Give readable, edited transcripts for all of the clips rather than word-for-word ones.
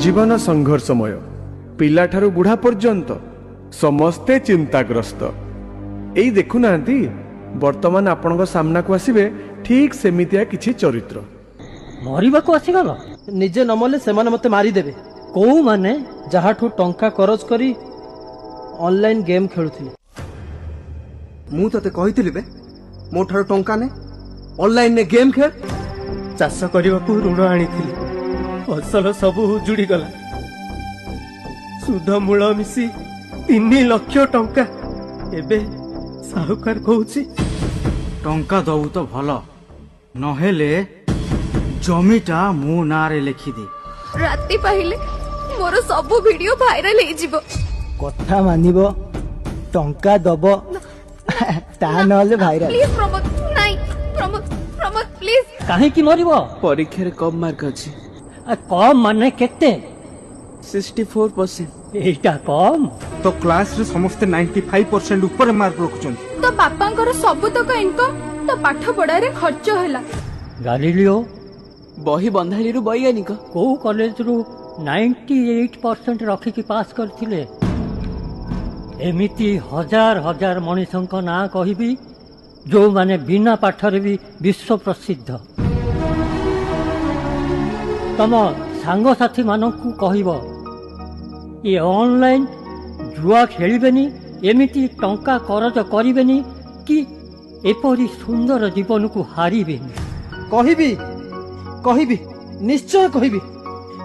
जीवन संघर्षमय पिलाठारु बुढ़ा पर्यंत समस्ते चिंताग्रस्त। एई देखुना वर्तमान आपण सामना को आसबे ठीक सेमितिया किछि चरित्र। मरिबा को आसीगल निजे नमले सेमाने मते मारी देबे। को माने जहाठू टंका करज करी ऑनलाइन गेम खेलुथिले। मु तते कहितली बे मो ठारो टंका ने ऑनलाइन ने गेम खेल। चाष करबा को ऋण आनीथिली, फसल सब उजुड़ी गला। सुध मूल मिसी 3 लाख टंका। एबे साहुकार कहूची टंका दऊ तो भल नहेले जमीटा मु नारे लिखि दे। राति पाहिले मोर सब वीडियो वायरल हे जिवो। कथा मानिबो टंका दबो ता नले भाइराल। प्लीज प्रमोद नाही, प्रमोद प्रमोद प्लीज। काहे की मरिबो? परीक्षा रे कम मार्क अछि। कम माने केते? 64%। एटा कम तो क्लास रे समस्त 95% ऊपर मार्क रखुछन। तो बापांकर सब तक इनकम तो पाठ पढ़ा रे खर्च होला। गालिलियो बही बंधाली रु वैज्ञानिक को कॉलेज रु 98% रखी की पास करथिले। एमिति हजार हजार मनीषंक ना कहिबी जो माने बिना पाठरे भी विश्व प्रसिद्ध। तम सांग साथी मानकू कहबो ये ऑनलाइन जुआ खेलिबेनी, एमिति टंका करज करिबेनी कि एपरी सुंदर जीवन को हारिबेनी। कहिबी कहिबी निश्चय कहिबी।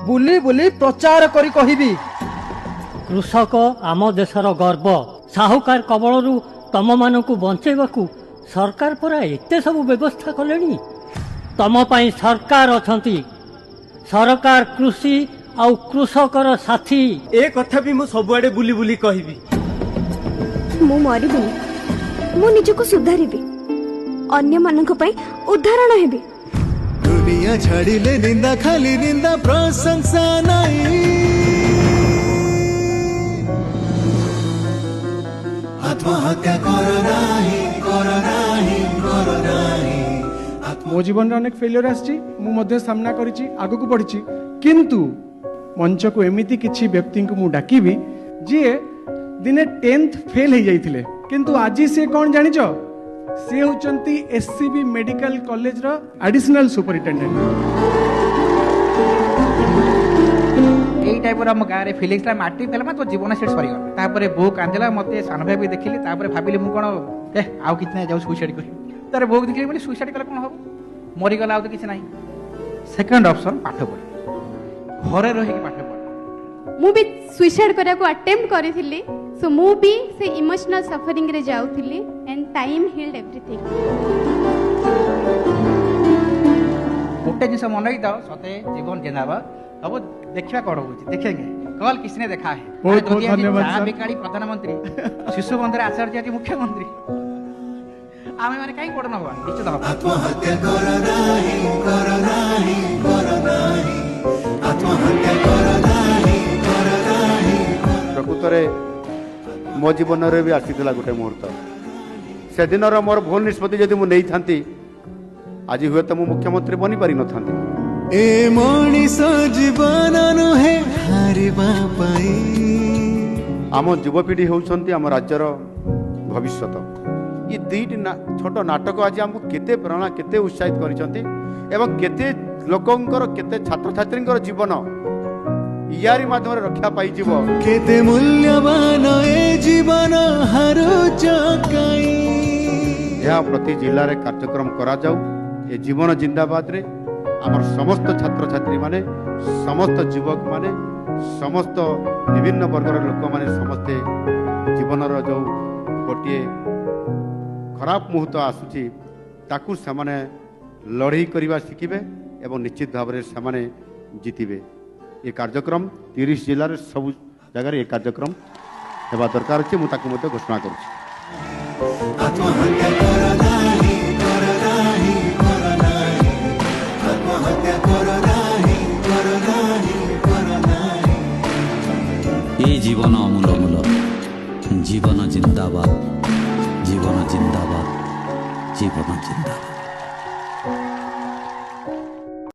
बुली बुली प्रचार करी कहिबी। कृषक आम देशर गर्व। साहुकार कबलरू तम मानकू बंचेबाकू सरकार परा एते सब व्यवस्था कलेनी। तम पई सरकार अछंती। सरकार कृषि आउ कृषकर साथी। ए कथा भी मु सबुआडे बुली बुली कहिबी। मु मरिबिनी, मु निजको सुधारिबी, अन्य मानक पई उदाहरण हेबी। दुनिया छाड़िले निंदा खाली निंदा प्रशंसा नहीं। आत्महत्या करो नाही, करो नाही, करो नाही। मो जीवन अनेक फेलियर आछि, मु मध्य सामना करिछि, आगु को बढ़िछि। किंतु मंच को एमिति किछि व्यक्ति को मु डाकिबी जे दिने 10th फेल हो जाइथिले, किंतु आज से कौन जानिछ? से होचंती एससीबी मेडिकल कॉलेज रो एडिशनल सुपरिटेंडेंट। एई टाइप रो हम गाँ रे फीलिंग्स ला माटी फेलमा तो जीवन सेट सरी गला। तापरे बो कांजला मते सान भाई भी देखिली। तापरे भाबिली मु कोन आउ कितना जाऊ सुसाइड करी। तारे भोग देखिली बोली सुसाइड कला कोन हबो, मरी गला आउ तो किछ नाही। सेकंड ऑप्शन पाठ पढ़, घरे रहि के पाठ पढ़। मु भी सुसाइड करा को अटेम्प्ट करिथिली। सो मु भी से इमोशनल सफरिंग रे जाउथिली एंड टाइम हील्ड एवरीथिंग। गोटे जिनस मन रखी दो सते जीवन जिंदाबाद। अब देखिया कौन होची देखेंगे। कल किसने देखा है? बहुत बहुत धन्यवाद सर। बिकाड़ी प्रधानमंत्री, शिशु बंधुर आचार्य जी मुख्यमंत्री। आमे माने काई पड़न हवा निश्चित हवा। आत्महत्या करो नाही, करो नाही, करो नाही। आत्महत्या करो नाही, करो नाही। प्रकृतरे मो जीवन रे भी आसीथिला गोटे मुहूर्त। से दिन मोर भूल निष्पत्ति जदि मु नहीं थांती आज हुए तो मु मुख्यमंत्री बनी पारि न थांती। ए मनीष जीवन नुहे हारिबा पाई। आम युवपीढ़ी होउछंती आम राज्यर भविष्यत। ये दुईटी छोट नाटक आज आमको केते प्रेरणा केते उत्साहित करिसंती एवं केते लोकंकर केते छात्र छात्रींकर जीवन यारी माध्यम रक्षा पाई जीव। केते मूल्यवान ए जीवन हारुच काई। यह प्रति जिल्ला रे कार्यक्रम करा जाऊ। ए जीवन जिंदाबाद रे आमर समस्त छात्र छात्री माने, समस्त युवक माने, समस्त विभिन्न वर्गर लोक माने समस्ते जीवनर जो गोटे खराब मुहूर्त आसुची ताकू सेमाने लड़ाई करवा शिखिबे एवं निश्चित भाव में सेमाने जीतिबे। ये कार्यक्रम 30 जिले में सब जगह ये कार्यक्रम हेबा दरकार अछि। मु ताकू मते घोषणा करूछि। आत्महत्या करो नाही, करो नाही, करो नाही। आत्महत्या करो नाही, करो नाही, करो नाही। ये जीवन अमूल अमूल। जीवन जिंदाबाद, जीवन जिंदाबाद, जीवन जिंदाबाद।